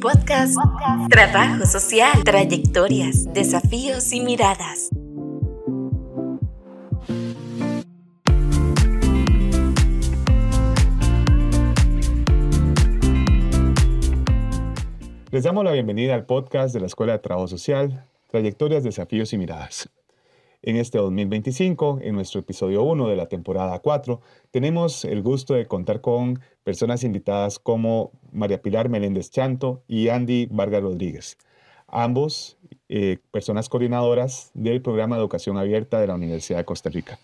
Podcast, trabajo social, trayectorias, desafíos y miradas. Les damos la bienvenida al podcast de la Escuela de Trabajo Social, Trayectorias, Desafíos y Miradas. En este 2025, en nuestro episodio 1 de la temporada 4, tenemos el gusto de contar con personas invitadas como María Pilar Meléndez Chanto y Andy Vargas Rodríguez, ambos personas coordinadoras del programa de educación abierta de la Universidad de Costa Rica.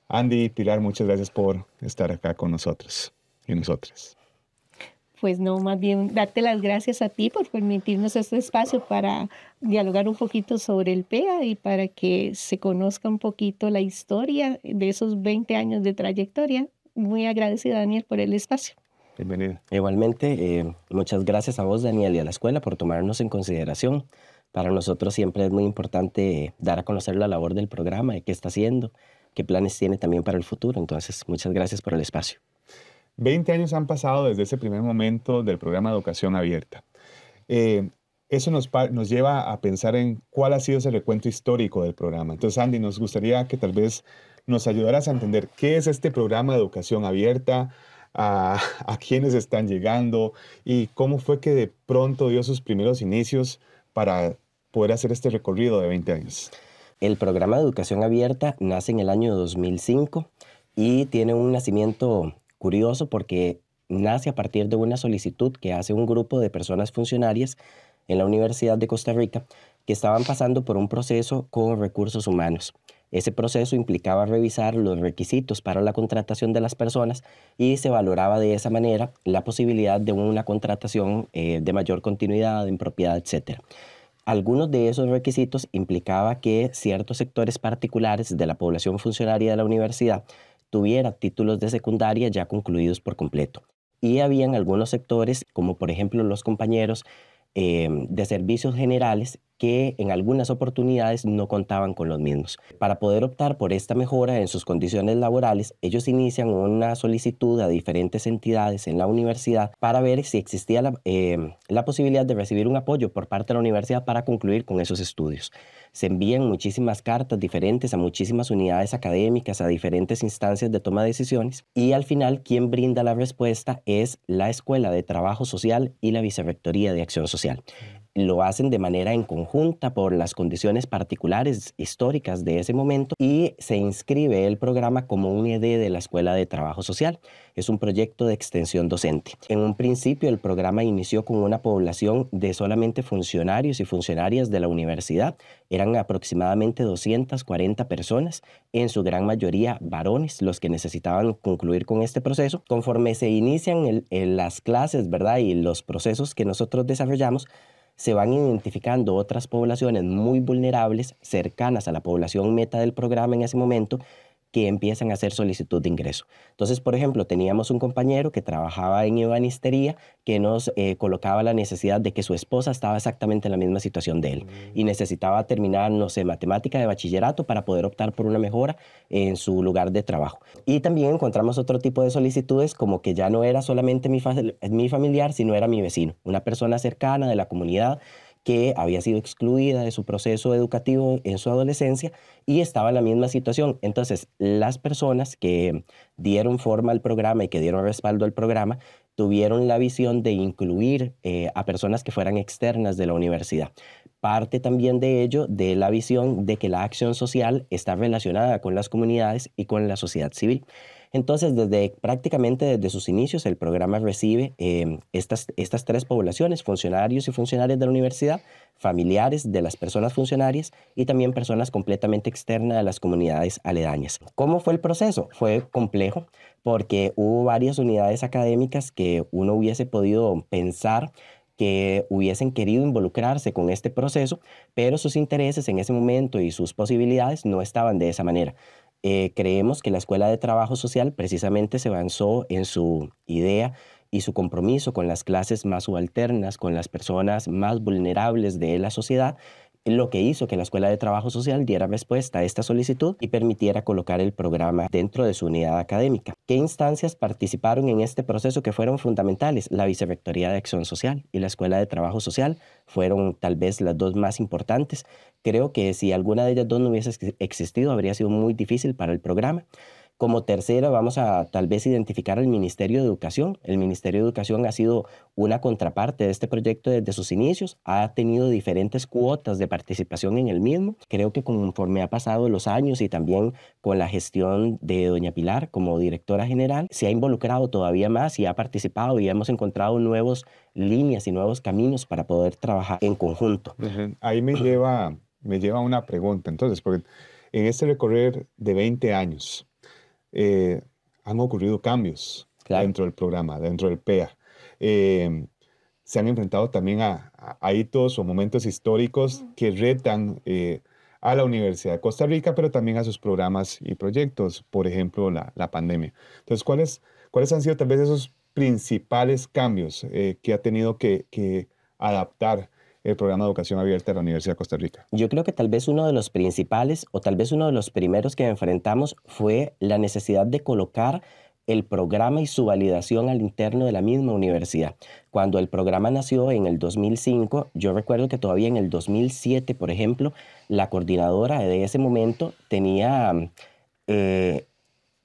Andy y Pilar, muchas gracias por estar acá con nosotros y nosotras. Pues no, más bien darte las gracias a ti por permitirnos este espacio para dialogar un poquito sobre el PEA y para que se conozca un poquito la historia de esos 20 años de trayectoria. Muy agradecida, Daniel, por el espacio. Bienvenida. Igualmente, muchas gracias a vos, Daniel, y a la escuela por tomarnos en consideración. Para nosotros siempre es muy importante dar a conocer la labor del programa, de qué está haciendo, qué planes tiene también para el futuro. Entonces, muchas gracias por el espacio. 20 años han pasado desde ese primer momento del programa de educación abierta. Eso nos lleva a pensar en cuál ha sido ese recuento histórico del programa. Entonces, Andy, nos gustaría que tal vez nos ayudaras a entender qué es este programa de educación abierta, a quiénes están llegando y cómo fue que de pronto dio sus primeros inicios para poder hacer este recorrido de 20 años. El programa de educación abierta nace en el año 2005 y tiene un nacimiento curioso porque nace a partir de una solicitud que hace un grupo de personas funcionarias en la Universidad de Costa Rica que estaban pasando por un proceso con recursos humanos. Ese proceso implicaba revisar los requisitos para la contratación de las personas y se valoraba de esa manera la posibilidad de una contratación de mayor continuidad en propiedad, etc. Algunos de esos requisitos implicaba que ciertos sectores particulares de la población funcionaria de la universidad tuviera títulos de secundaria ya concluidos por completo. Y habían algunos sectores, como por ejemplo los compañeros de servicios generales, que en algunas oportunidades no contaban con los mismos. Para poder optar por esta mejora en sus condiciones laborales, ellos inician una solicitud a diferentes entidades en la universidad para ver si existía la posibilidad de recibir un apoyo por parte de la universidad para concluir con esos estudios. Se envían muchísimas cartas diferentes a muchísimas unidades académicas, a diferentes instancias de toma de decisiones, y al final quien brinda la respuesta es la Escuela de Trabajo Social y la Vicerrectoría de Acción Social. Lo hacen de manera en conjunta por las condiciones particulares históricas de ese momento y se inscribe el programa como un ED de la Escuela de Trabajo Social. Es un proyecto de extensión docente. En un principio el programa inició con una población de solamente funcionarios y funcionarias de la universidad. Eran aproximadamente 240 personas, en su gran mayoría varones, los que necesitaban concluir con este proceso. Conforme se inician las clases, ¿verdad? Y los procesos que nosotros desarrollamos, se van identificando otras poblaciones muy vulnerables, cercanas a la población meta del programa en ese momento, que empiezan a hacer solicitud de ingreso. Entonces, por ejemplo, teníamos un compañero que trabajaba en ebanistería que nos colocaba la necesidad de que su esposa estaba exactamente en la misma situación de él y necesitaba terminar, no sé, matemática de bachillerato para poder optar por una mejora en su lugar de trabajo. Y también encontramos otro tipo de solicitudes como que ya no era solamente mi familiar, sino era mi vecino, una persona cercana de la comunidad que había sido excluida de su proceso educativo en su adolescencia y estaba en la misma situación. Entonces, las personas que dieron forma al programa y que dieron respaldo al programa tuvieron la visión de incluir a personas que fueran externas de la universidad. Parte también de ello de la visión de que la acción social está relacionada con las comunidades y con la sociedad civil. Entonces, prácticamente desde sus inicios, el programa recibe estas tres poblaciones, funcionarios y funcionarias de la universidad, familiares de las personas funcionarias y también personas completamente externas de las comunidades aledañas. ¿Cómo fue el proceso? Fue complejo porque hubo varias unidades académicas que uno hubiese podido pensar que hubiesen querido involucrarse con este proceso, pero sus intereses en ese momento y sus posibilidades no estaban de esa manera. Creemos que la Escuela de Trabajo Social precisamente se basó en su idea y su compromiso con las clases más subalternas, con las personas más vulnerables de la sociedad, lo que hizo que la Escuela de Trabajo Social diera respuesta a esta solicitud y permitiera colocar el programa dentro de su unidad académica. ¿Qué instancias participaron en este proceso que fueron fundamentales? La Vicerrectoría de Acción Social y la Escuela de Trabajo Social fueron tal vez las dos más importantes. Creo que si alguna de ellas dos no hubiese existido, habría sido muy difícil para el programa. Como tercera, vamos a tal vez identificar al Ministerio de Educación. El Ministerio de Educación ha sido una contraparte de este proyecto desde sus inicios, ha tenido diferentes cuotas de participación en el mismo. Creo que conforme ha pasado los años y también con la gestión de doña Pilar como directora general, se ha involucrado todavía más y ha participado y hemos encontrado nuevas líneas y nuevos caminos para poder trabajar en conjunto. Ahí me lleva a una pregunta, entonces, porque en este recorrer de 20 años, han ocurrido cambios dentro del programa, dentro del PEA. Se han enfrentado también a hitos o momentos históricos que retan a la Universidad de Costa Rica, pero también a sus programas y proyectos, por ejemplo, la pandemia. Entonces, ¿cuáles han sido tal vez esos principales cambios que ha tenido que adaptar el programa de educación abierta de la Universidad de Costa Rica? Yo creo que tal vez uno de los principales o tal vez uno de los primeros que enfrentamos fue la necesidad de colocar el programa y su validación al interno de la misma universidad. Cuando el programa nació en el 2005, yo recuerdo que todavía en el 2007, por ejemplo, la coordinadora de ese momento tenía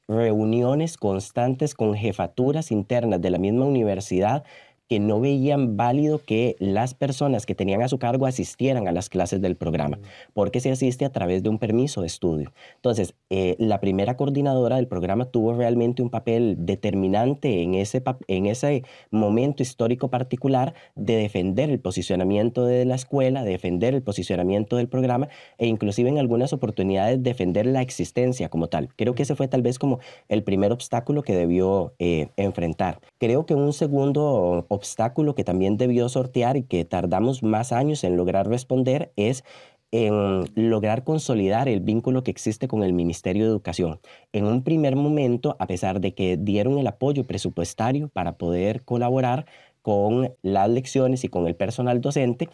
reuniones constantes con jefaturas internas de la misma universidad que no veían válido que las personas que tenían a su cargo asistieran a las clases del programa, porque se asiste a través de un permiso de estudio. Entonces, la primera coordinadora del programa tuvo realmente un papel determinante en ese momento histórico particular de defender el posicionamiento de la escuela, de defender el posicionamiento del programa e inclusive en algunas oportunidades defender la existencia como tal. Creo que ese fue tal vez como el primer obstáculo que debió enfrentar. Creo que un segundo obstáculo que también debió sortear y que tardamos más años en lograr responder es en lograr consolidar el vínculo que existe con el Ministerio de Educación. En un primer momento, a pesar de que dieron el apoyo presupuestario para poder colaborar con las lecciones y con el personal docente,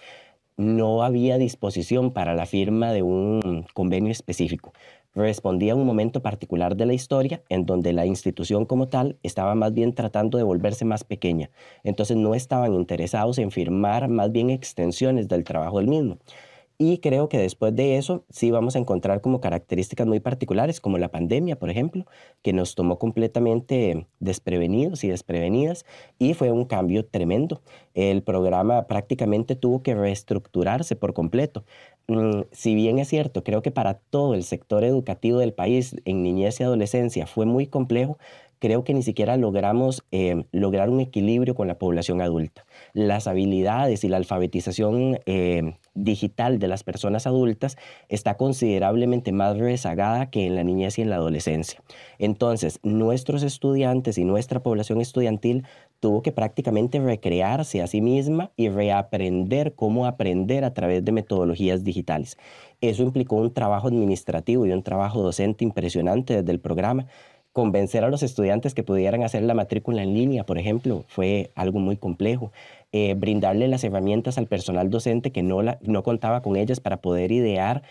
no había disposición para la firma de un convenio específico. Respondía a un momento particular de la historia en donde la institución como tal estaba más bien tratando de volverse más pequeña. Entonces no estaban interesados en firmar más bien extensiones del trabajo del mismo. Y creo que después de eso sí vamos a encontrar como características muy particulares, como la pandemia, por ejemplo, que nos tomó completamente desprevenidos y desprevenidas y fue un cambio tremendo. El programa prácticamente tuvo que reestructurarse por completo. Si bien es cierto, creo que para todo el sector educativo del país en niñez y adolescencia fue muy complejo, creo que ni siquiera logramos lograr un equilibrio con la población adulta. Las habilidades y la alfabetización digital de las personas adultas está considerablemente más rezagada que en la niñez y en la adolescencia. Entonces, nuestros estudiantes y nuestra población estudiantil tuvo que prácticamente recrearse a sí misma y reaprender cómo aprender a través de metodologías digitales. Eso implicó un trabajo administrativo y un trabajo docente impresionante desde el programa. Convencer a los estudiantes que pudieran hacer la matrícula en línea, por ejemplo, fue algo muy complejo. Brindarle las herramientas al personal docente que no contaba con ellas para poder idear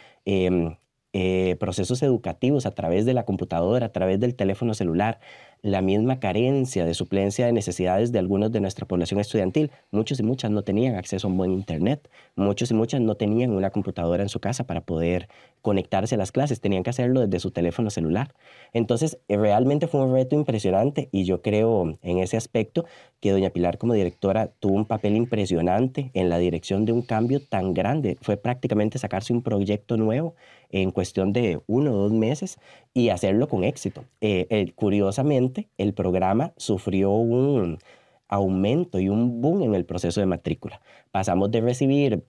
procesos educativos a través de la computadora, a través del teléfono celular, la misma carencia de suplencia de necesidades de algunos de nuestra población estudiantil. Muchos y muchas no tenían acceso a un buen internet, muchos y muchas no tenían una computadora en su casa para poder conectarse a las clases, tenían que hacerlo desde su teléfono celular. Entonces, realmente fue un reto impresionante y yo creo en ese aspecto que doña Pilar como directora tuvo un papel impresionante en la dirección de un cambio tan grande. Fue prácticamente sacarse un proyecto nuevo en cuestión de 1 o 2 meses y hacerlo con éxito. Curiosamente, el programa sufrió un aumento y un boom en el proceso de matrícula. Pasamos de recibir,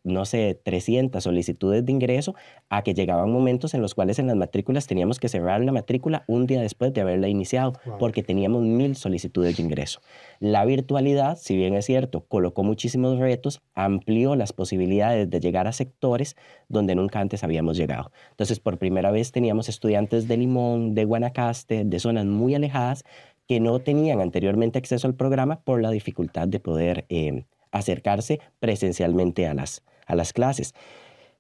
300 solicitudes de ingreso a que llegaban momentos en los cuales en las matrículas teníamos que cerrar la matrícula un día después de haberla iniciado, porque teníamos 1000 solicitudes de ingreso. La virtualidad, si bien es cierto, colocó muchísimos retos, amplió las posibilidades de llegar a sectores donde nunca antes habíamos llegado. Entonces, por primera vez teníamos estudiantes de Limón, de Guanacaste, de zonas muy alejadas, que no tenían anteriormente acceso al programa por la dificultad de poder acercarse presencialmente a las clases.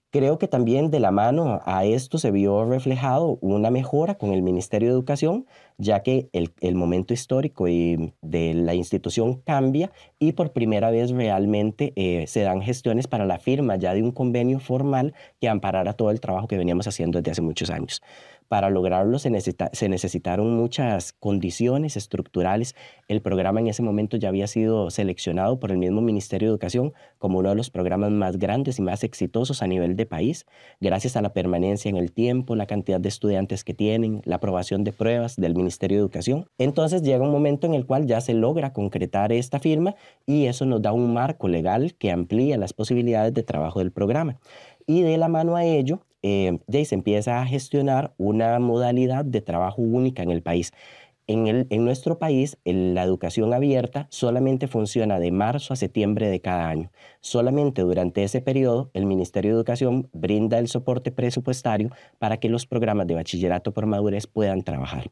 Creo que también de la mano a esto se vio reflejado una mejora con el Ministerio de Educación, ya que el momento histórico de la institución cambia y por primera vez realmente se dan gestiones para la firma ya de un convenio formal que amparara todo el trabajo que veníamos haciendo desde hace muchos años. Para lograrlo se necesitaron muchas condiciones estructurales. El programa en ese momento ya había sido seleccionado por el mismo Ministerio de Educación como uno de los programas más grandes y más exitosos a nivel de país, gracias a la permanencia en el tiempo, la cantidad de estudiantes que tienen, la aprobación de pruebas del Ministerio de Educación. Entonces llega un momento en el cual ya se logra concretar esta firma y eso nos da un marco legal que amplía las posibilidades de trabajo del programa. Y de la mano a ello, ya se empieza a gestionar una modalidad de trabajo única en el país. En nuestro país, la educación abierta solamente funciona de marzo a septiembre de cada año. Solamente durante ese periodo, el Ministerio de Educación brinda el soporte presupuestario para que los programas de bachillerato por madurez puedan trabajar.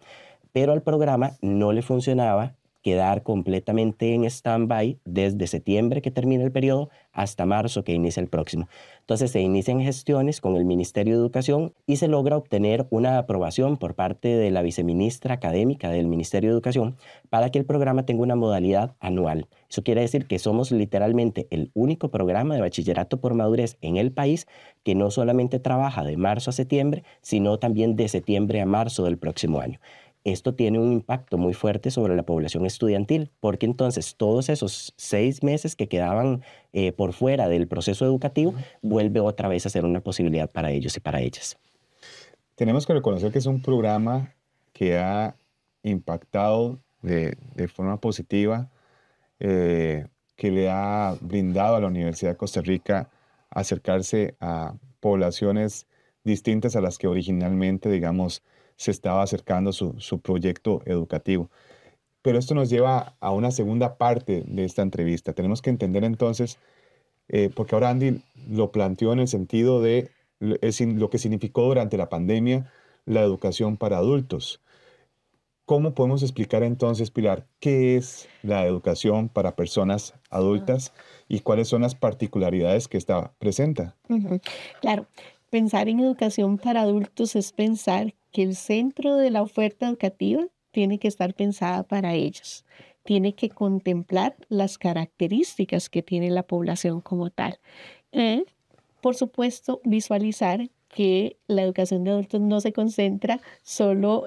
Pero al programa no le funcionaba quedar completamente en stand-by desde septiembre que termina el periodo hasta marzo que inicia el próximo. Entonces se inician gestiones con el Ministerio de Educación y se logra obtener una aprobación por parte de la viceministra académica del Ministerio de Educación para que el programa tenga una modalidad anual. Eso quiere decir que somos literalmente el único programa de bachillerato por madurez en el país que no solamente trabaja de marzo a septiembre, sino también de septiembre a marzo del próximo año. Esto tiene un impacto muy fuerte sobre la población estudiantil, porque entonces todos esos 6 meses que quedaban por fuera del proceso educativo vuelve otra vez a ser una posibilidad para ellos y para ellas. Tenemos que reconocer que es un programa que ha impactado de forma positiva, que le ha brindado a la Universidad de Costa Rica acercarse a poblaciones distintas a las que originalmente, digamos, se estaba acercando su proyecto educativo. Pero esto nos lleva a una segunda parte de esta entrevista. Tenemos que entender entonces, porque ahora Andy lo planteó en el sentido de lo que significó durante la pandemia la educación para adultos. ¿Cómo podemos explicar entonces, Pilar, qué es la educación para personas adultas y cuáles son las particularidades que esta presenta? Claro, pensar en educación para adultos es pensar que el centro de la oferta educativa tiene que estar pensada para ellos. Tiene que contemplar las características que tiene la población como tal. Por supuesto, visualizar que la educación de adultos no se concentra solo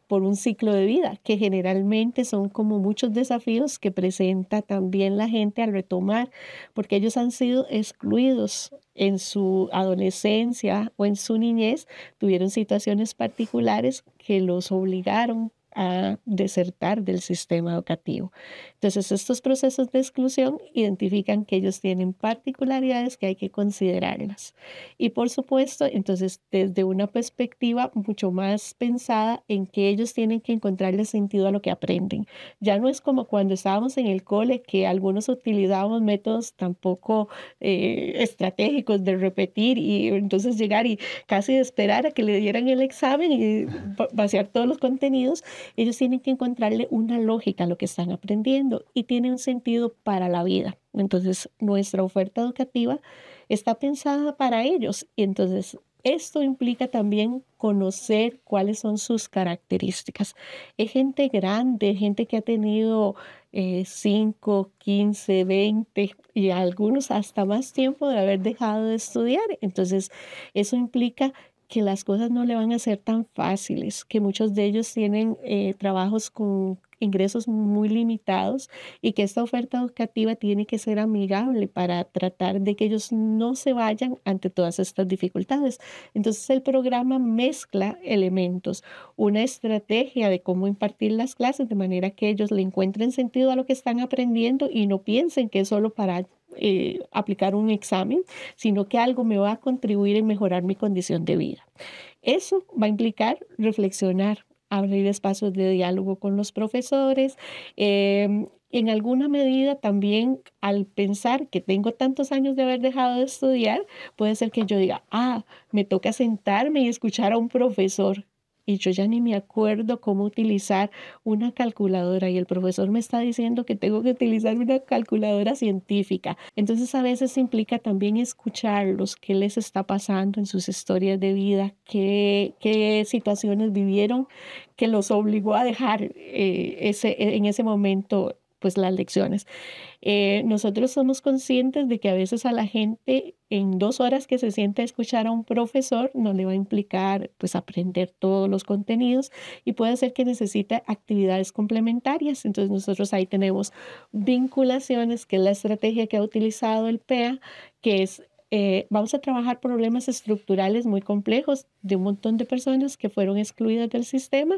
por un ciclo de vida, que generalmente son como muchos desafíos que presenta también la gente al retomar, porque ellos han sido excluidos en su adolescencia o en su niñez, tuvieron situaciones particulares que los obligaron a desertar del sistema educativo. Entonces, estos procesos de exclusión identifican que ellos tienen particularidades que hay que considerarlas. Y por supuesto, entonces, desde una perspectiva mucho más pensada en que ellos tienen que encontrarle sentido a lo que aprenden. Ya no es como cuando estábamos en el cole, que algunos utilizábamos métodos tampoco estratégicos de repetir y entonces llegar y casi esperar a que le dieran el examen y vaciar todos los contenidos. Ellos tienen que encontrarle una lógica a lo que están aprendiendo y tiene un sentido para la vida. Entonces, nuestra oferta educativa está pensada para ellos y entonces esto implica también conocer cuáles son sus características. Es gente grande, gente que ha tenido 5, 15, 20 y algunos hasta más tiempo de haber dejado de estudiar. Entonces, eso implica que las cosas no le van a ser tan fáciles, que muchos de ellos tienen trabajos con ingresos muy limitados y que esta oferta educativa tiene que ser amigable para tratar de que ellos no se vayan ante todas estas dificultades. Entonces el programa mezcla elementos, una estrategia de cómo impartir las clases de manera que ellos le encuentren sentido a lo que están aprendiendo y no piensen que es solo para aplicar un examen, sino que algo me va a contribuir en mejorar mi condición de vida. Eso va a implicar reflexionar, abrir espacios de diálogo con los profesores. En alguna medida también al pensar que tengo tantos años de haber dejado de estudiar, puede ser que yo diga, me toca sentarme y escuchar a un profesor y yo ya ni me acuerdo cómo utilizar una calculadora y el profesor me está diciendo que tengo que utilizar una calculadora científica. Entonces a veces implica también escucharlos, qué les está pasando en sus historias de vida, qué situaciones vivieron que los obligó a dejar en ese momento pues las lecciones. Nosotros somos conscientes de que a veces a la gente en 2 horas que se siente a escuchar a un profesor no le va a implicar pues aprender todos los contenidos y puede ser que necesite actividades complementarias. Entonces nosotros ahí tenemos vinculaciones, que es la estrategia que ha utilizado el PEA, que es vamos a trabajar problemas estructurales muy complejos de un montón de personas que fueron excluidas del sistema,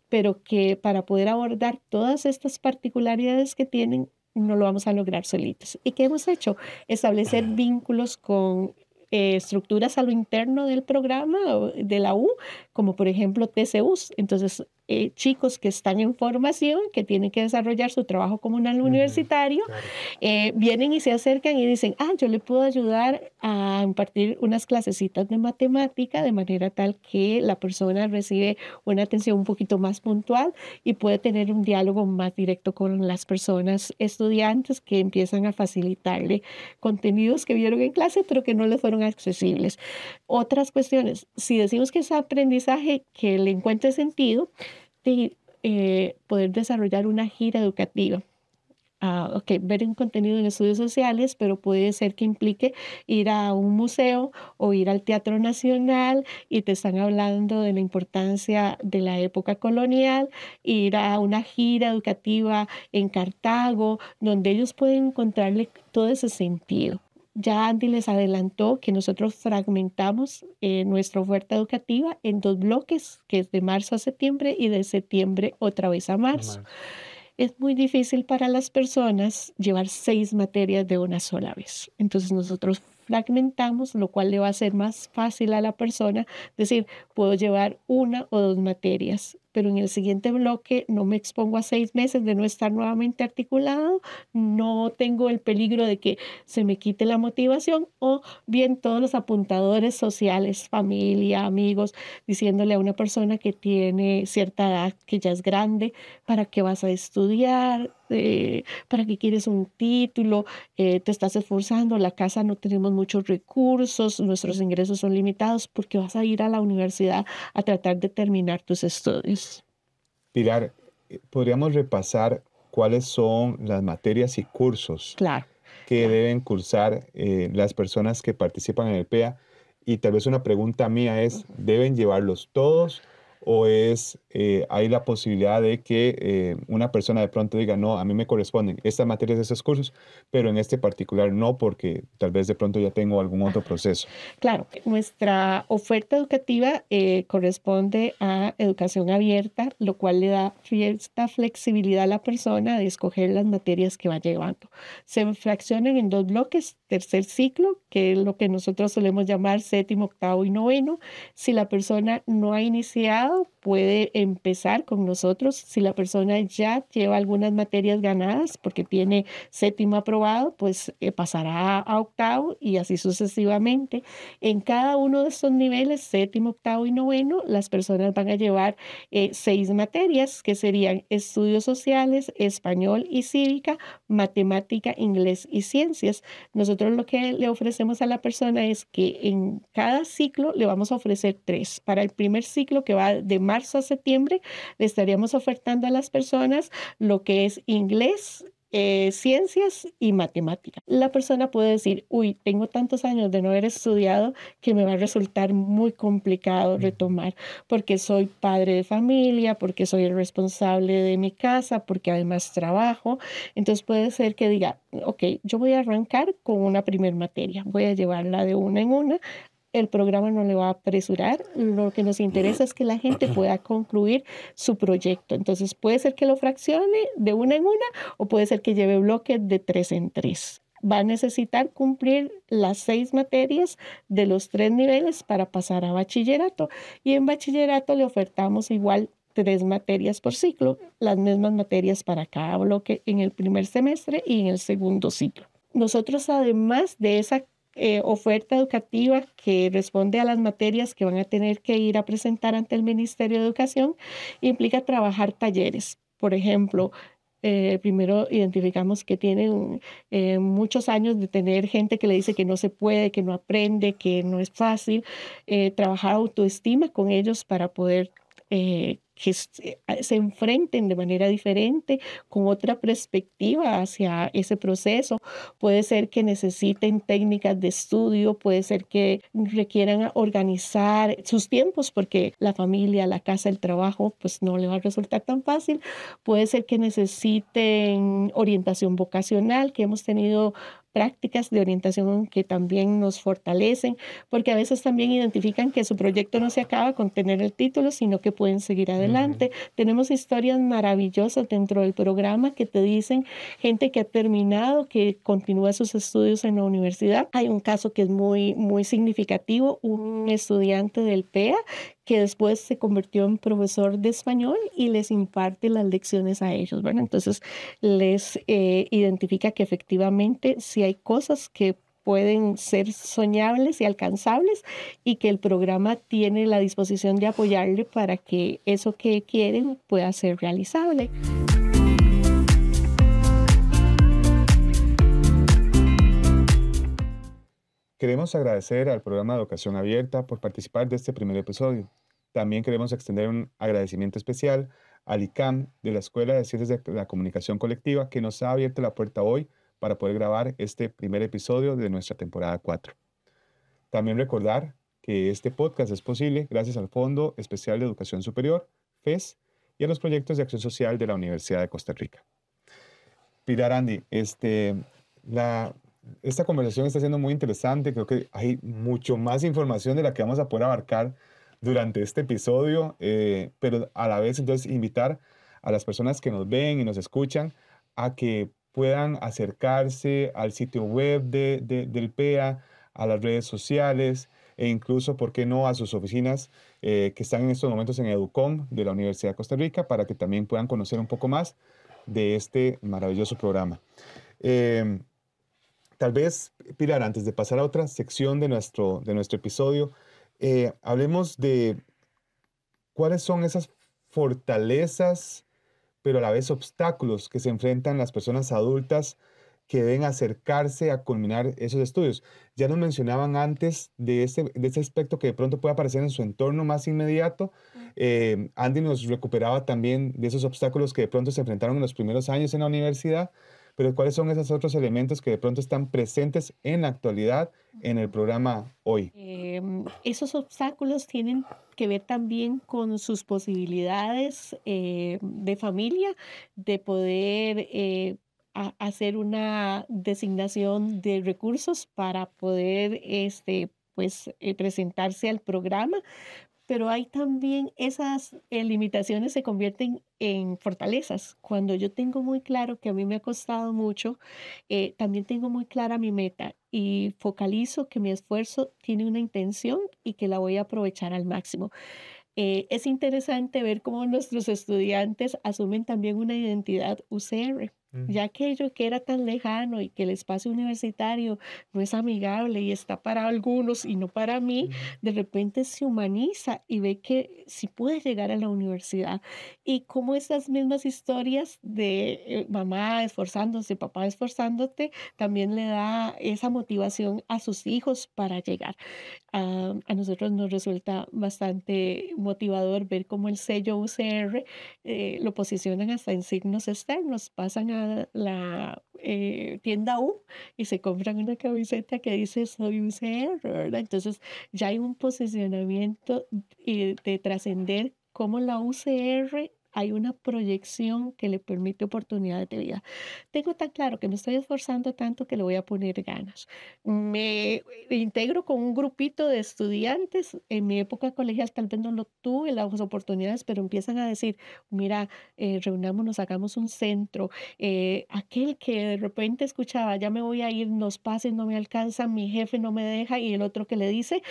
pero que para poder abordar todas estas particularidades que tienen, no lo vamos a lograr solitos. ¿Y qué hemos hecho? Establecer vínculos con estructuras a lo interno del programa de la U, como por ejemplo TCUs. Entonces, chicos que están en formación, que tienen que desarrollar su trabajo comunal universitario, vienen y se acercan y dicen, yo le puedo ayudar a impartir unas clasecitas de matemática de manera tal que la persona recibe una atención un poquito más puntual y puede tener un diálogo más directo con las personas estudiantes que empiezan a facilitarle contenidos que vieron en clase pero que no les fueron accesibles. Otras cuestiones, si decimos que es aprendizaje que le encuentre sentido, de poder desarrollar una gira educativa. Ver un contenido en estudios sociales, pero puede ser que implique ir a un museo o ir al Teatro Nacional y te están hablando de la importancia de la época colonial, ir a una gira educativa en Cartago, donde ellos pueden encontrarle todo ese sentido. Ya Andy les adelantó que nosotros fragmentamos nuestra oferta educativa en 2 bloques, que es de marzo a septiembre y de septiembre otra vez a marzo. Es muy difícil para las personas llevar 6 materias de una sola vez. Entonces nosotros fragmentamos, lo cual le va a ser más fácil a la persona decir, puedo llevar 1 o 2 materias, pero en el siguiente bloque no me expongo a 6 meses de no estar nuevamente articulado, no tengo el peligro de que se me quite la motivación, o bien todos los apuntadores sociales, familia, amigos, diciéndole a una persona que tiene cierta edad, que ya es grande, ¿para qué vas a estudiar? ¿Para qué quieres un título? Te estás esforzando, la casa no tenemos muchos recursos, nuestros ingresos son limitados, porque vas a ir a la universidad a tratar de terminar tus estudios. Pilar, ¿podríamos repasar cuáles son las materias y cursos que deben cursar las personas que participan en el PEA? Y tal vez una pregunta mía es, ¿deben llevarlos todos? ¿O hay la posibilidad de que una persona de pronto diga, no, a mí me corresponden estas materias de estos cursos, pero en este particular no, porque tal vez de pronto ya tengo algún otro proceso? Claro, nuestra oferta educativa corresponde a educación abierta, lo cual le da cierta flexibilidad a la persona de escoger las materias que va llevando. Se fraccionan en 2 bloques, tercer ciclo, que es lo que nosotros solemos llamar séptimo, octavo y noveno. Si la persona no ha iniciado, puede empezar con nosotros. Si la persona ya lleva algunas materias ganadas porque tiene séptimo aprobado, pues pasará a octavo y así sucesivamente. En cada uno de estos niveles, séptimo, octavo y noveno, las personas van a llevar 6 materias que serían estudios sociales, español y cívica, matemática, inglés y ciencias. Nosotros lo que le ofrecemos a la persona es que en cada ciclo le vamos a ofrecer 3. Para el primer ciclo, que va de marzo a septiembre, le estaríamos ofertando a las personas lo que es inglés, ciencias y matemática. La persona puede decir, tengo tantos años de no haber estudiado que me va a resultar muy complicado retomar, porque soy padre de familia, porque soy el responsable de mi casa, porque además trabajo. Entonces puede ser que diga, yo voy a arrancar con una primer materia, voy a llevarla de una en una. El programa no le va a apresurar. Lo que nos interesa es que la gente pueda concluir su proyecto. Entonces puede ser que lo fraccione de una en una o puede ser que lleve bloques de 3 en 3. Va a necesitar cumplir las 6 materias de los 3 niveles para pasar a bachillerato. Y en bachillerato le ofertamos igual 3 materias por ciclo, las mismas materias para cada bloque en el primer semestre y en el segundo ciclo. Nosotros, además de esa oferta educativa que responde a las materias que van a tener que ir a presentar ante el Ministerio de Educación, implica trabajar talleres. Por ejemplo, primero identificamos que tienen muchos años de tener gente que le dice que no se puede, que no aprende, que no es fácil. Trabajar autoestima con ellos para poder que se enfrenten de manera diferente, con otra perspectiva hacia ese proceso. Puede ser que necesiten técnicas de estudio, puede ser que requieran organizar sus tiempos porque la familia, la casa, el trabajo, pues no le va a resultar tan fácil. Puede ser que necesiten orientación vocacional, que hemos tenido prácticas de orientación que también nos fortalecen, porque a veces también identifican que su proyecto no se acaba con tener el título, sino que pueden seguir adelante. Tenemos historias maravillosas dentro del programa que te dicen gente que ha terminado, que continúa sus estudios en la universidad. Hay un caso que es muy, muy significativo, un estudiante del PEA que después se convirtió en profesor de español y les imparte las lecciones a ellos, ¿verdad? Entonces les identifica que efectivamente sí hay cosas que pueden ser soñables y alcanzables y que el programa tiene la disposición de apoyarle para que eso que quieren pueda ser realizable. Queremos agradecer al programa de Educación Abierta por participar de este primer episodio. También queremos extender un agradecimiento especial al ICAM de la Escuela de Ciencias de la Comunicación Colectiva que nos ha abierto la puerta hoy para poder grabar este primer episodio de nuestra temporada 4. También recordar que este podcast es posible gracias al Fondo Especial de Educación Superior, FES, y a los proyectos de acción social de la Universidad de Costa Rica. Pilar, Andy, esta conversación está siendo muy interesante. Creo que hay mucho más información de la que vamos a poder abarcar durante este episodio, pero a la vez entonces invitar a las personas que nos ven y nos escuchan a que puedan acercarse al sitio web del PEA, a las redes sociales e incluso, ¿por qué no?, a sus oficinas que están en estos momentos en EDUCOM de la Universidad de Costa Rica para que también puedan conocer un poco más de este maravilloso programa. Tal vez, Pilar, antes de pasar a otra sección de nuestro episodio, hablemos de cuáles son esas fortalezas, pero a la vez obstáculos que se enfrentan las personas adultas que deben acercarse a culminar esos estudios. Ya nos mencionaban antes de ese aspecto que de pronto puede aparecer en su entorno más inmediato. Andy nos recuperaba también de esos obstáculos que de pronto se enfrentaron en los primeros años en la universidad, pero ¿cuáles son esos otros elementos que de pronto están presentes en la actualidad en el programa hoy? Esos obstáculos tienen que ver también con sus posibilidades de familia, de poder hacer una designación de recursos para poder presentarse al programa. Pero hay también esas limitaciones se convierten en fortalezas. Cuando yo tengo muy claro que a mí me ha costado mucho, también tengo muy clara mi meta y focalizo que mi esfuerzo tiene una intención y que la voy a aprovechar al máximo. Es interesante ver cómo nuestros estudiantes asumen también una identidad UCR. Ya aquello que era tan lejano y que el espacio universitario no es amigable y está para algunos y no para mí, de repente se humaniza y ve que sí puede llegar a la universidad. Y cómo esas mismas historias de mamá esforzándose, papá esforzándote, también le da esa motivación a sus hijos para llegar. A nosotros nos resulta bastante motivador ver cómo el sello UCR lo posicionan hasta en signos externos, pasan a la tienda U y se compran una camiseta que dice soy UCR, ¿verdad? Entonces ya hay un posicionamiento de trascender cómo la UCR hay una proyección que le permite oportunidades de vida. Tengo tan claro que me estoy esforzando tanto que le voy a poner ganas. Me integro con un grupito de estudiantes. En mi época colegial tal vez no lo tuve las oportunidades, pero empiezan a decir, mira, reunámonos, hagamos un centro. Aquel que de repente escuchaba, ya me voy a ir, los pases no me alcanzan, mi jefe no me deja, y el otro que le dice,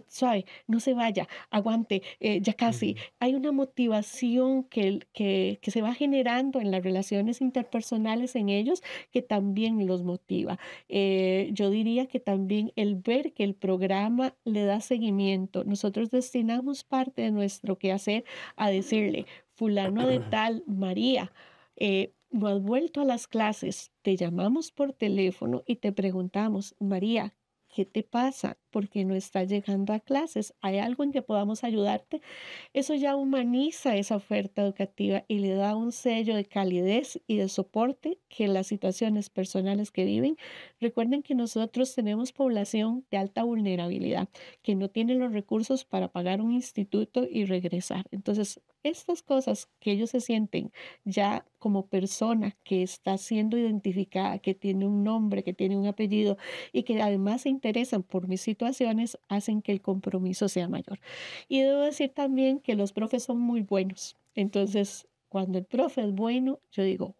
suave, no se vaya, aguante, ya casi. Hay una motivación que que se va generando en las relaciones interpersonales en ellos que también los motiva. Yo diría que también el ver que el programa le da seguimiento. Nosotros destinamos parte de nuestro quehacer a decirle, fulano de tal, María, no has vuelto a las clases, te llamamos por teléfono y te preguntamos, María, ¿qué te pasa? ¿Por qué no estás llegando a clases? ¿Hay algo en que podamos ayudarte? Eso ya humaniza esa oferta educativa y le da un sello de calidez y de soporte que las situaciones personales que viven. Recuerden que nosotros tenemos población de alta vulnerabilidad, que no tiene los recursos para pagar un instituto y regresar. Entonces, estas cosas que ellos se sienten ya como persona que está siendo identificada, que tiene un nombre, que tiene un apellido y que además se interesan por mis situaciones, hacen que el compromiso sea mayor. Y debo decir también que los profes son muy buenos. Entonces, cuando el profe es bueno, yo digo,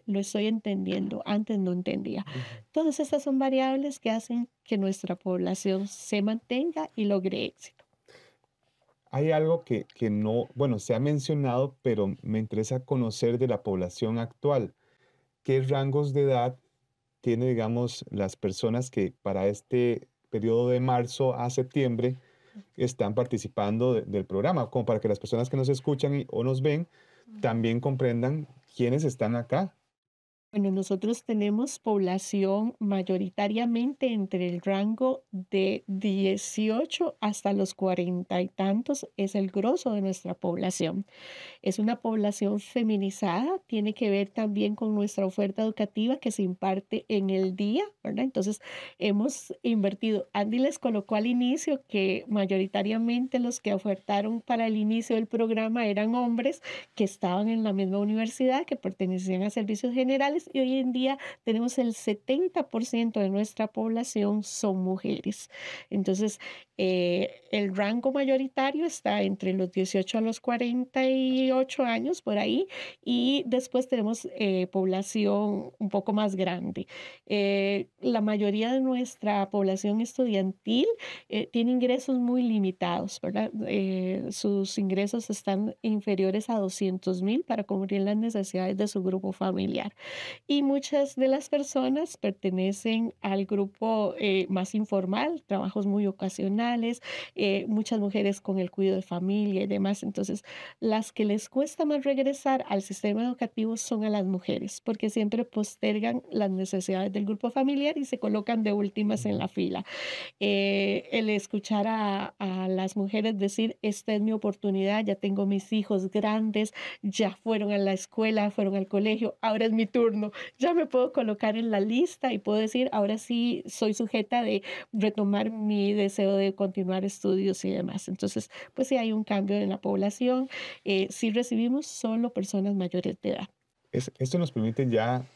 lo estoy entendiendo, antes no entendía. Todas estas son variables que hacen que nuestra población se mantenga y logre éxito. Hay algo que no, bueno, se ha mencionado, pero me interesa conocer de la población actual. ¿Qué rangos de edad tiene, digamos, las personas que para este periodo de marzo a septiembre están participando del programa? Como para que las personas que nos escuchan o nos ven también comprendan quiénes están acá. Bueno, nosotros tenemos población mayoritariamente entre el rango de 18 hasta los 40 y tantos, es el grosso de nuestra población. Es una población feminizada, tiene que ver también con nuestra oferta educativa que se imparte en el día, ¿verdad? Entonces, hemos invertido. Andy les colocó al inicio que mayoritariamente los que ofertaron para el inicio del programa eran hombres que estaban en la misma universidad, que pertenecían a servicios generales, y hoy en día tenemos el 70% de nuestra población son mujeres. Entonces, el rango mayoritario está entre los 18 a los 48 años, por ahí, y después tenemos población un poco más grande. La mayoría de nuestra población estudiantil tiene ingresos muy limitados, ¿verdad? Sus ingresos están inferiores a 200,000 para cubrir las necesidades de su grupo familiar. Y muchas de las personas pertenecen al grupo más informal, trabajos muy ocasionales, muchas mujeres con el cuidado de familia y demás. Entonces, las que les cuesta más regresar al sistema educativo son a las mujeres, porque siempre postergan las necesidades del grupo familiar y se colocan de últimas en la fila. El escuchar a las mujeres decir, esta es mi oportunidad, ya tengo mis hijos grandes, ya fueron a la escuela, fueron al colegio, ahora es mi turno, ya me puedo colocar en la lista y puedo decir, ahora sí soy sujeta de retomar mi deseo de continuar estudios y demás. Entonces, pues sí hay un cambio en la población. Sí recibimos solo personas mayores de edad. Esto nos permite ya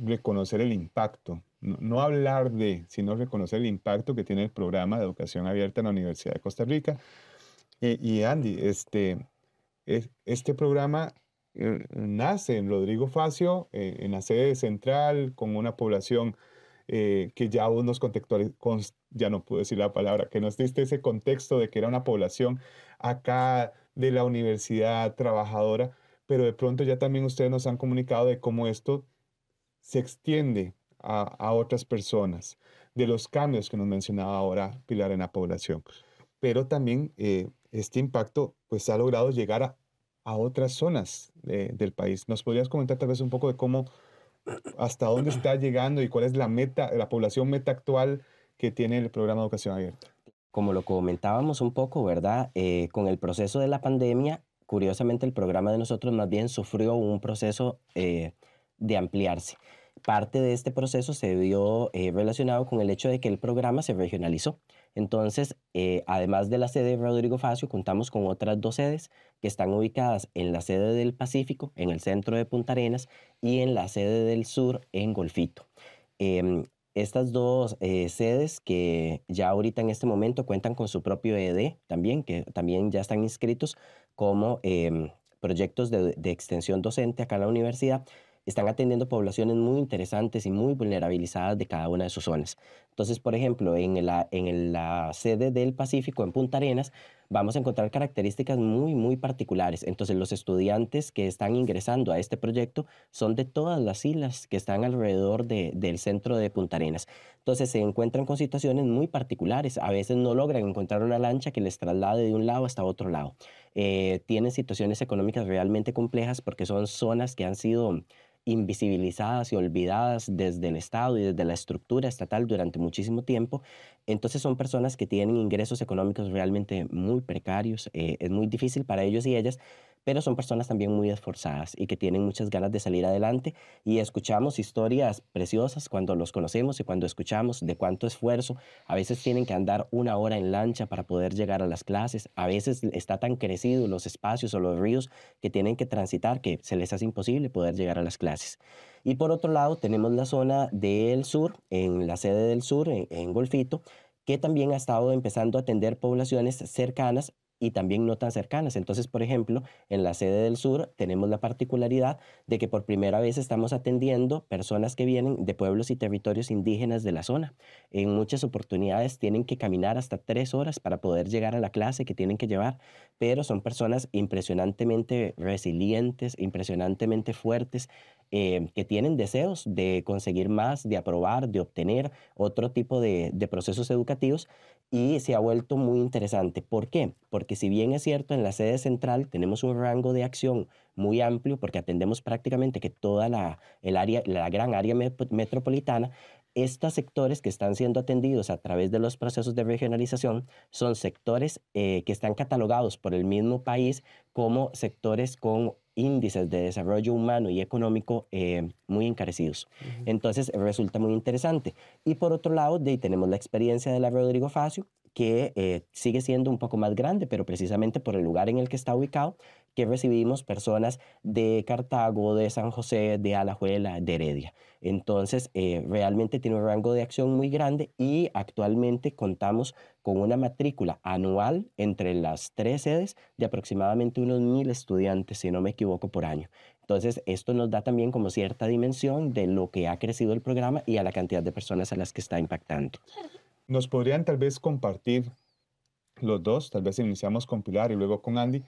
reconocer el impacto, no hablar de, sino reconocer el impacto que tiene el programa de educación abierta en la Universidad de Costa Rica. Y Andy, este programa nace en Rodrigo Facio, en la sede central, con una población que ya vos nos ya no puedo decir la palabra, que nos diste ese contexto de que era una población acá de la universidad trabajadora, pero de pronto ya también ustedes nos han comunicado de cómo esto se extiende a otras personas, de los cambios que nos mencionaba ahora Pilar en la población. Pero también este impacto pues ha logrado llegar a otras zonas del país. ¿Nos podrías comentar tal vez un poco de cómo, hasta dónde está llegando y cuál es la meta, la población meta actual que tiene el programa de educación abierta? Como lo comentábamos un poco, ¿verdad? Con el proceso de la pandemia, curiosamente el programa de nosotros más bien sufrió un proceso de ampliarse. Parte de este proceso se vio relacionado con el hecho de que el programa se regionalizó. Entonces, además de la sede de Rodrigo Facio, contamos con otras 2 sedes que están ubicadas en la sede del Pacífico, en el centro de Punta Arenas, y en la sede del sur, en Golfito. Estas 2 sedes que ya ahorita en este momento cuentan con su propio ED también, que también ya están inscritos como proyectos de extensión docente acá en la universidad, están atendiendo poblaciones muy interesantes y muy vulnerabilizadas de cada una de sus zonas. Entonces, por ejemplo, en la sede del Pacífico, en Punta Arenas, vamos a encontrar características muy, muy particulares. Entonces, los estudiantes que están ingresando a este proyecto son de todas las islas que están alrededor del centro de Punta Arenas. Entonces, se encuentran con situaciones muy particulares. A veces no logran encontrar una lancha que les traslade de un lado hasta otro lado. Tienen situaciones económicas realmente complejas porque son zonas que han sido invisibilizadas y olvidadas desde el Estado y desde la estructura estatal durante muchísimo tiempo. Entonces son personas que tienen ingresos económicos realmente muy precarios. Es muy difícil para ellos y ellas, pero son personas también muy esforzadas y que tienen muchas ganas de salir adelante, y escuchamos historias preciosas cuando los conocemos y cuando escuchamos de cuánto esfuerzo. A veces tienen que andar 1 hora en lancha para poder llegar a las clases. A veces está tan crecido los espacios o los ríos que tienen que transitar que se les hace imposible poder llegar a las clases. Y por otro lado tenemos la zona del sur, en la sede del sur, en Golfito, que también ha estado empezando a atender poblaciones cercanas y también no tan cercanas. Entonces, por ejemplo, en la sede del sur tenemos la particularidad de que por primera vez estamos atendiendo personas que vienen de pueblos y territorios indígenas de la zona. En muchas oportunidades tienen que caminar hasta 3 horas para poder llegar a la clase que tienen que llevar, pero son personas impresionantemente resilientes, impresionantemente fuertes, que tienen deseos de conseguir más, de aprobar, de obtener otro tipo de procesos educativos, y se ha vuelto muy interesante. ¿Por qué? Porque si bien es cierto, en la sede central tenemos un rango de acción muy amplio porque atendemos prácticamente que toda el área, la gran área metropolitana, estos sectores que están siendo atendidos a través de los procesos de regionalización son sectores que están catalogados por el mismo país como sectores con índices de desarrollo humano y económico muy encarecidos. Entonces resulta muy interesante. Y por otro lado, tenemos la experiencia de la Rodrigo Facio, que sigue siendo un poco más grande, pero precisamente por el lugar en el que está ubicado, que recibimos personas de Cartago, de San José, de Alajuela, de Heredia. Entonces, realmente tiene un rango de acción muy grande, y actualmente contamos con una matrícula anual entre las 3 sedes de aproximadamente unos 1,000 estudiantes, si no me equivoco, por año. Entonces, esto nos da también como cierta dimensión de lo que ha crecido el programa y a la cantidad de personas a las que está impactando. ¿Nos podrían tal vez compartir los dos, tal vez iniciamos con Pilar y luego con Andy,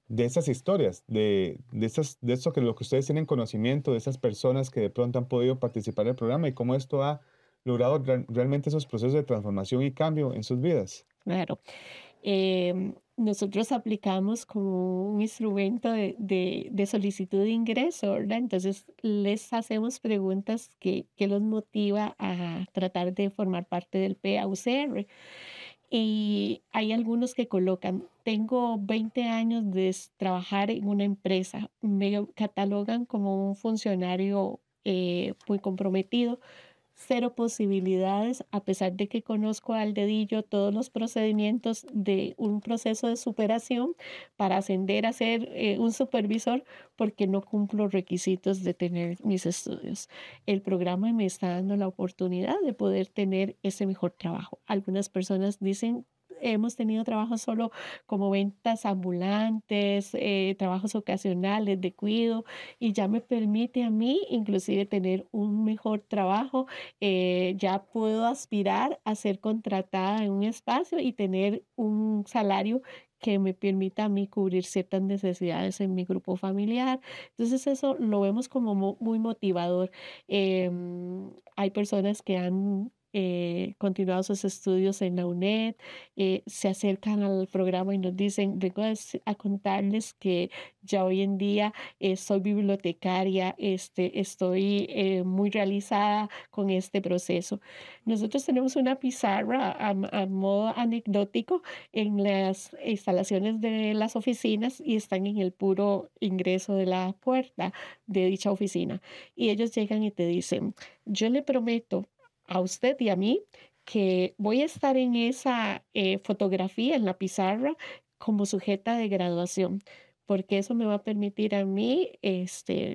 de esas historias, de eso que lo que ustedes tienen conocimiento, de esas personas que de pronto han podido participar del programa y cómo esto ha logrado realmente esos procesos de transformación y cambio en sus vidas? Claro. Nosotros aplicamos como un instrumento de solicitud de ingreso, ¿verdad? Entonces les hacemos preguntas que los motiva a tratar de formar parte del PAUCR. Y hay algunos que colocan, tengo 20 años de trabajar en una empresa, me catalogan como un funcionario muy comprometido, cero posibilidades, a pesar de que conozco al dedillo todos los procedimientos de un proceso de superación para ascender a ser un supervisor, porque no cumplo requisitos de tener mis estudios. El programa me está dando la oportunidad de poder tener ese mejor trabajo. Algunas personas dicen, hemos tenido trabajos solo como ventas ambulantes, trabajos ocasionales de cuidado, y ya me permite a mí inclusive tener un mejor trabajo. Ya puedo aspirar a ser contratada en un espacio y tener un salario que me permita a mí cubrir ciertas necesidades en mi grupo familiar. Entonces eso lo vemos como muy motivador. Hay personas que han continuado sus estudios en la UNED, se acercan al programa y nos dicen, vengo a contarles que ya hoy en día soy bibliotecaria, estoy muy realizada con este proceso. Nosotros tenemos una pizarra a modo anecdótico en las instalaciones de las oficinas, y están en el puro ingreso de la puerta de dicha oficina. Y ellos llegan y te dicen, yo le prometo a usted y a mí que voy a estar en esa fotografía en la pizarra como sujeta de graduación, porque eso me va a permitir a mí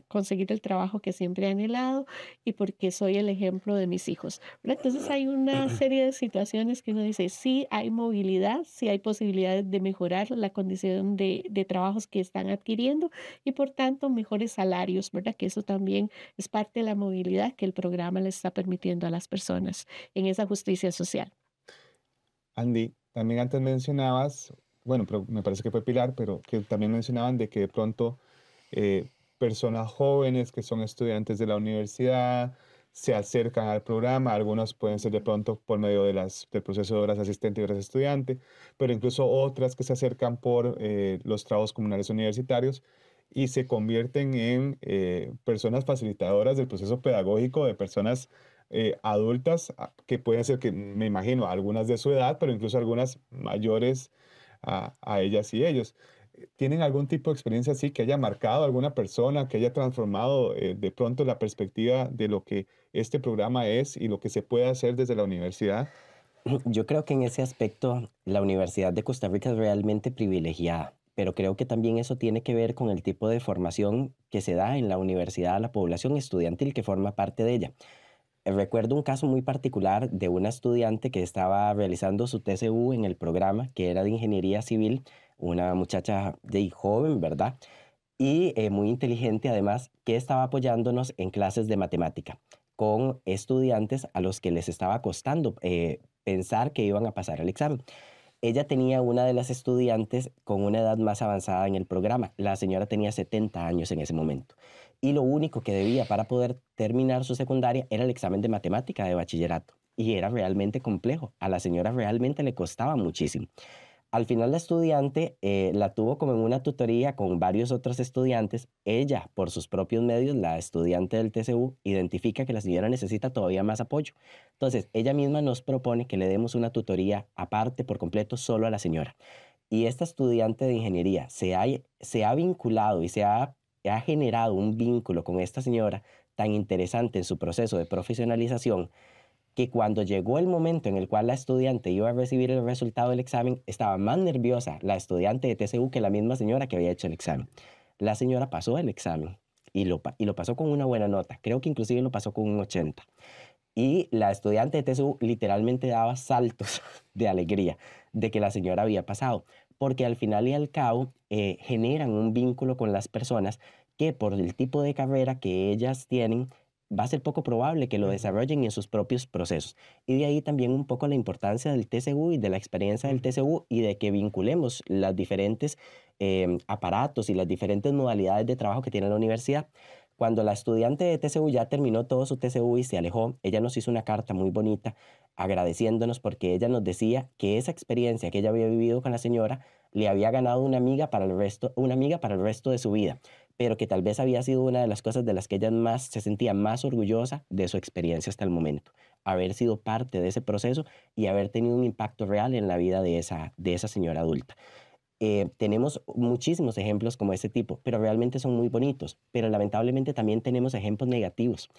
conseguir el trabajo que siempre he anhelado y porque soy el ejemplo de mis hijos, ¿verdad? Entonces hay una serie de situaciones que uno dice, sí hay movilidad, sí hay posibilidades de mejorar la condición de trabajos que están adquiriendo y por tanto mejores salarios, ¿verdad? Que eso también es parte de la movilidad que el programa le está permitiendo a las personas en esa justicia social. Andy, también antes mencionabas, bueno, pero me parece que fue Pilar, pero que también mencionaban de que de pronto personas jóvenes que son estudiantes de la universidad se acercan al programa, algunos pueden ser de pronto por medio del proceso de horas asistente y horas estudiante, pero incluso otras que se acercan por los trabajos comunales universitarios y se convierten en personas facilitadoras del proceso pedagógico de personas adultas, que pueden ser, que me imagino, algunas de su edad, pero incluso algunas mayores a ellas y ellos. ¿Tienen algún tipo de experiencia así que haya marcado a alguna persona, que haya transformado de pronto la perspectiva de lo que este programa es y lo que se puede hacer desde la universidad? Yo creo que en ese aspecto la Universidad de Costa Rica es realmente privilegiada, pero creo que también eso tiene que ver con el tipo de formación que se da en la universidad a la población estudiantil que forma parte de ella. Recuerdo un caso muy particular de una estudiante que estaba realizando su TCU en el programa, que era de ingeniería civil, una muchacha de joven, ¿verdad? Y muy inteligente además, que estaba apoyándonos en clases de matemática con estudiantes a los que les estaba costando pensar que iban a pasar el examen. Ella tenía una de las estudiantes con una edad más avanzada en el programa. La señora tenía 70 años en ese momento. Y lo único que debía para poder terminar su secundaria era el examen de matemática de bachillerato. Y era realmente complejo. A la señora realmente le costaba muchísimo. Al final la estudiante la tuvo como en una tutoría con varios otros estudiantes. Ella, por sus propios medios, la estudiante del TCU, identifica que la señora necesita todavía más apoyo. Entonces, ella misma nos propone que le demos una tutoría aparte por completo solo a la señora. Y esta estudiante de ingeniería se ha vinculado y ha generado un vínculo con esta señora tan interesante en su proceso de profesionalización, que cuando llegó el momento en el cual la estudiante iba a recibir el resultado del examen, estaba más nerviosa la estudiante de TCU que la misma señora que había hecho el examen. La señora pasó el examen y lo pasó con una buena nota. Creo que inclusive lo pasó con un 80. Y la estudiante de TCU literalmente daba saltos de alegría de que la señora había pasado, porque al final y al cabo generan un vínculo con las personas que por el tipo de carrera que ellas tienen, va a ser poco probable que lo desarrollen en sus propios procesos. Y de ahí también un poco la importancia del TCU y de la experiencia del TCU y de que vinculemos las diferentes aparatos y las diferentes modalidades de trabajo que tiene la universidad. Cuando la estudiante de TCU ya terminó todo su TCU y se alejó, ella nos hizo una carta muy bonita agradeciéndonos porque ella nos decía que esa experiencia que ella había vivido con la señora le había ganado una amiga para el resto de su vida, pero que tal vez había sido una de las cosas de las que ella más se sentía más orgullosa de su experiencia hasta el momento, haber sido parte de ese proceso y haber tenido un impacto real en la vida de esa señora adulta. Tenemos muchísimos ejemplos como este tipo, pero realmente son muy bonitos, pero lamentablemente también tenemos ejemplos negativos.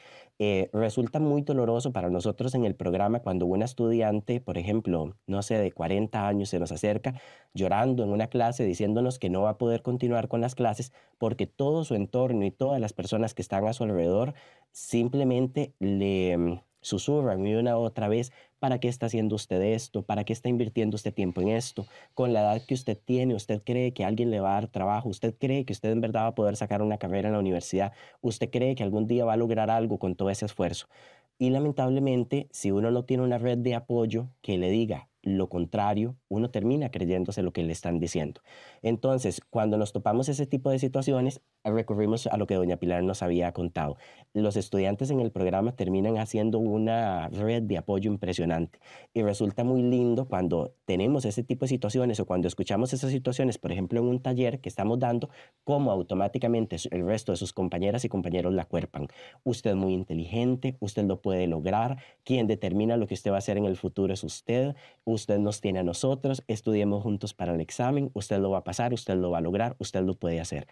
Resulta muy doloroso para nosotros en el programa cuando una estudiante, por ejemplo, no sé, de 40 años se nos acerca llorando en una clase diciéndonos que no va a poder continuar con las clases porque todo su entorno y todas las personas que están a su alrededor simplemente le susurran una otra vez: ¿para qué está haciendo usted esto? ¿Para qué está invirtiendo usted tiempo en esto? Con la edad que usted tiene, ¿usted cree que alguien le va a dar trabajo? ¿Usted cree que usted en verdad va a poder sacar una carrera en la universidad? ¿Usted cree que algún día va a lograr algo con todo ese esfuerzo? Y lamentablemente, si uno no tiene una red de apoyo que le diga lo contrario, uno termina creyéndose lo que le están diciendo. Entonces, cuando nos topamos ese tipo de situaciones, recurrimos a lo que doña Pilar nos había contado. Los estudiantes en el programa terminan haciendo una red de apoyo impresionante y resulta muy lindo cuando tenemos ese tipo de situaciones o cuando escuchamos esas situaciones, por ejemplo, en un taller que estamos dando, cómo automáticamente el resto de sus compañeras y compañeros la acuerpan. Usted es muy inteligente, usted lo puede lograr, quien determina lo que usted va a hacer en el futuro es usted nos tiene a nosotros, estudiemos juntos para el examen, usted lo va a pasar, usted lo va a lograr, usted lo puede hacer.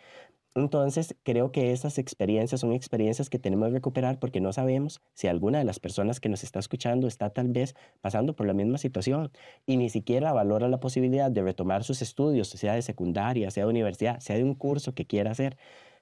Entonces, creo que esas experiencias son experiencias que tenemos que recuperar porque no sabemos si alguna de las personas que nos está escuchando está tal vez pasando por la misma situación y ni siquiera valora la posibilidad de retomar sus estudios, sea de secundaria, sea de universidad, sea de un curso que quiera hacer.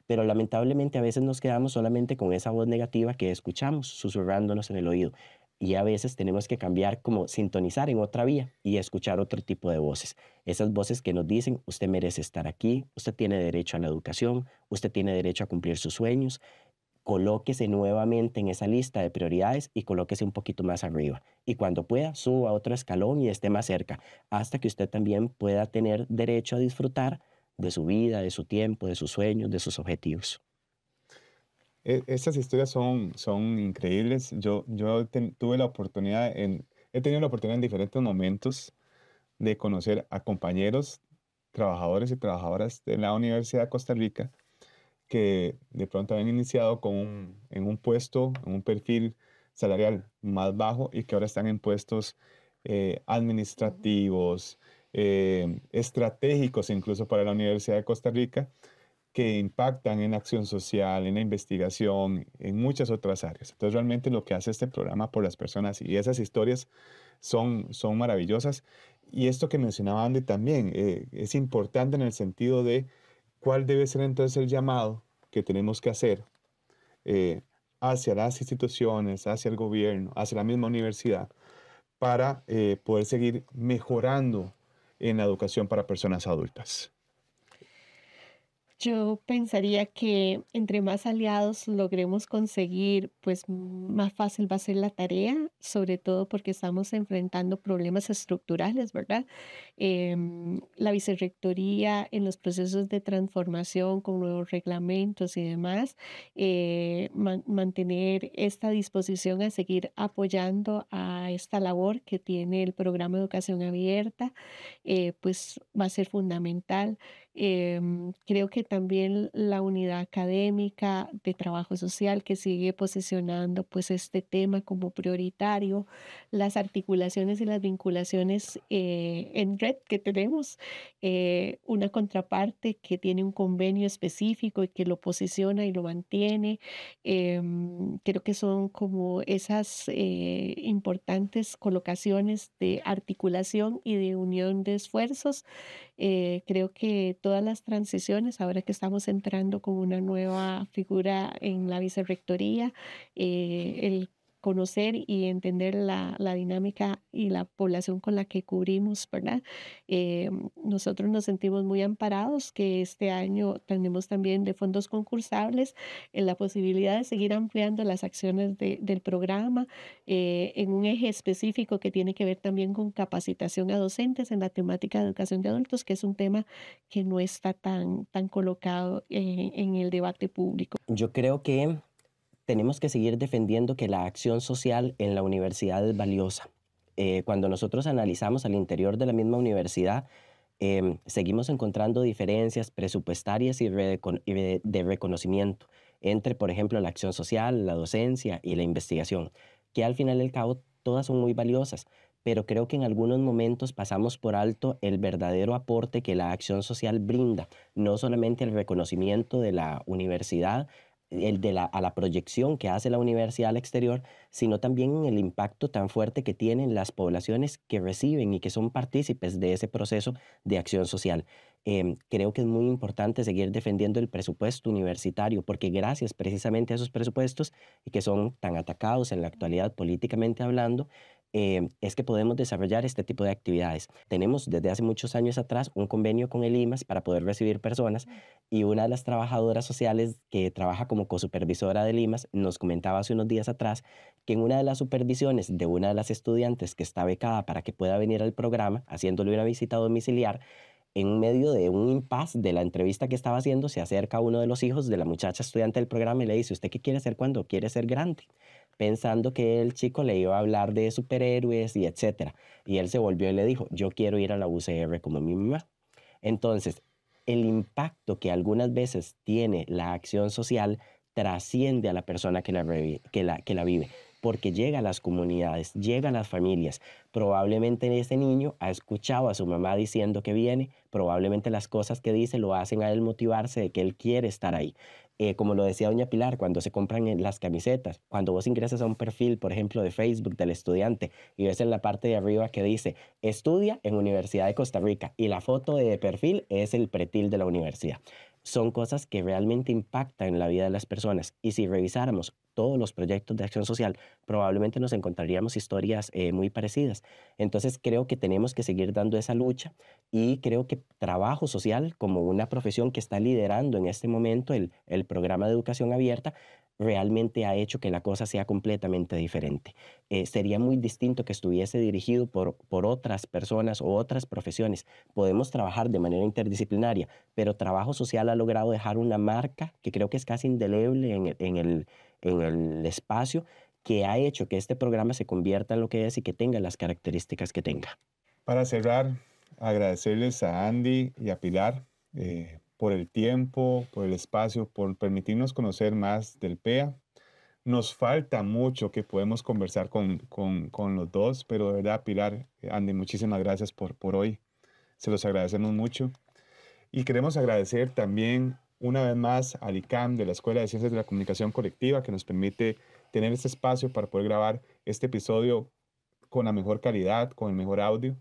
Pero lamentablemente a veces nos quedamos solamente con esa voz negativa que escuchamos susurrándonos en el oído. Y a veces tenemos que cambiar, como sintonizar en otra vía y escuchar otro tipo de voces. Esas voces que nos dicen, usted merece estar aquí, usted tiene derecho a la educación, usted tiene derecho a cumplir sus sueños. Colóquese nuevamente en esa lista de prioridades y colóquese un poquito más arriba. Y cuando pueda, suba a otro escalón y esté más cerca, hasta que usted también pueda tener derecho a disfrutar de su vida, de su tiempo, de sus sueños, de sus objetivos. Estas historias son increíbles. Tuve la oportunidad, he tenido la oportunidad en diferentes momentos de conocer a compañeros, trabajadores y trabajadoras de la Universidad de Costa Rica que de pronto habían iniciado en un puesto, en un perfil salarial más bajo y que ahora están en puestos administrativos, estratégicos incluso para la Universidad de Costa Rica, que impactan en la acción social, en la investigación, en muchas otras áreas. Entonces, realmente lo que hace este programa por las personas y esas historias son maravillosas. Y esto que mencionaba Andy también es importante en el sentido de cuál debe ser entonces el llamado que tenemos que hacer hacia las instituciones, hacia el gobierno, hacia la misma universidad, para poder seguir mejorando en la educación para personas adultas. Yo pensaría que entre más aliados logremos conseguir, pues más fácil va a ser la tarea, sobre todo porque estamos enfrentando problemas estructurales, ¿verdad? La vicerrectoría en los procesos de transformación con nuevos reglamentos y demás, mantener esta disposición a seguir apoyando a esta labor que tiene el programa de educación abierta, pues va a ser fundamental. Creo que también la unidad académica de trabajo social que sigue posicionando pues este tema como prioritario, las articulaciones y las vinculaciones en red que tenemos, una contraparte que tiene un convenio específico y que lo posiciona y lo mantiene. Creo que son como esas importantes colocaciones de articulación y de unión de esfuerzos. Creo que todas las transiciones, ahora que estamos entrando con una nueva figura en la vicerrectoría, el conocer y entender la dinámica y la población con la que cubrimos, ¿verdad? Nosotros nos sentimos muy amparados que este año tenemos también de fondos concursables en la posibilidad de seguir ampliando las acciones del programa en un eje específico que tiene que ver también con capacitación a docentes en la temática de educación de adultos, que es un tema que no está tan colocado en el debate público. Yo creo que tenemos que seguir defendiendo que la acción social en la universidad es valiosa. Cuando nosotros analizamos al interior de la misma universidad, seguimos encontrando diferencias presupuestarias y de reconocimiento entre, por ejemplo, la acción social, la docencia y la investigación, que al final del cabo todas son muy valiosas, pero creo que en algunos momentos pasamos por alto el verdadero aporte que la acción social brinda, no solamente el reconocimiento de la universidad, a la proyección que hace la universidad al exterior, sino también en el impacto tan fuerte que tienen las poblaciones que reciben y que son partícipes de ese proceso de acción social. Creo que es muy importante seguir defendiendo el presupuesto universitario, porque gracias precisamente a esos presupuestos, y que son tan atacados en la actualidad políticamente hablando, es que podemos desarrollar este tipo de actividades. Tenemos desde hace muchos años atrás un convenio con el IMAS para poder recibir personas, y una de las trabajadoras sociales que trabaja como cosupervisora del IMAS nos comentaba hace unos días atrás que en una de las supervisiones de una de las estudiantes que está becada para que pueda venir al programa, haciéndole una visita domiciliar, en medio de un impasse de la entrevista que estaba haciendo, se acerca uno de los hijos de la muchacha estudiante del programa y le dice: ¿usted qué quiere ser cuando quiere ser grande? Pensando que el chico le iba a hablar de superhéroes y etcétera. Y él se volvió y le dijo: yo quiero ir a la UCR como mi mamá. Entonces, el impacto que algunas veces tiene la acción social trasciende a la persona que la vive. porque llega a las comunidades, llega a las familias. Probablemente ese niño ha escuchado a su mamá diciendo que viene, probablemente las cosas que dice lo hacen a él motivarse de que él quiere estar ahí. Como lo decía doña Pilar, cuando se compran las camisetas, cuando vos ingresas a un perfil, por ejemplo, de Facebook del estudiante y ves en la parte de arriba que dice estudia en Universidad de Costa Rica y la foto de perfil es el pretil de la universidad. Son cosas que realmente impactan en la vida de las personas y si revisáramos todos los proyectos de acción social, probablemente nos encontraríamos historias muy parecidas. Entonces creo que tenemos que seguir dando esa lucha y creo que trabajo social como una profesión que está liderando en este momento el programa de educación abierta realmente ha hecho que la cosa sea completamente diferente. Sería muy distinto que estuviese dirigido por otras personas o otras profesiones. Podemos trabajar de manera interdisciplinaria, pero trabajo social ha logrado dejar una marca que creo que es casi indeleble en el espacio, que ha hecho que este programa se convierta en lo que es y que tenga las características que tenga. Para cerrar, agradecerles a Andy y a Pilar por el tiempo, por el espacio, por permitirnos conocer más del PEA. Nos falta mucho que podemos conversar con los dos, pero de verdad, Pilar, Andy, muchísimas gracias por hoy. Se los agradecemos mucho. Y queremos agradecer también una vez más al ICAM de la Escuela de Ciencias de la Comunicación Colectiva, que nos permite tener este espacio para poder grabar este episodio con la mejor calidad, con el mejor audio.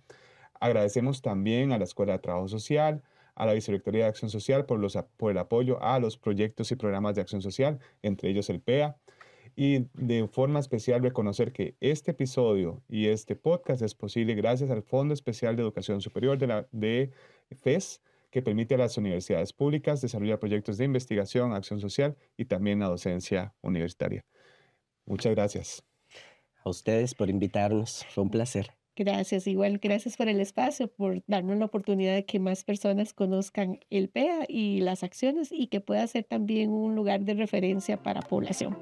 Agradecemos también a la Escuela de Trabajo Social, a la Vicerrectoría de Acción Social por el apoyo a los proyectos y programas de acción social, entre ellos el PEA. Y de forma especial reconocer que este episodio y este podcast es posible gracias al Fondo Especial de Educación Superior de FES, que permite a las universidades públicas desarrollar proyectos de investigación, acción social y también la docencia universitaria. Muchas gracias. A ustedes por invitarnos, fue un placer. Gracias, igual, gracias por el espacio, por darnos la oportunidad de que más personas conozcan el PEA y las acciones y que pueda ser también un lugar de referencia para población.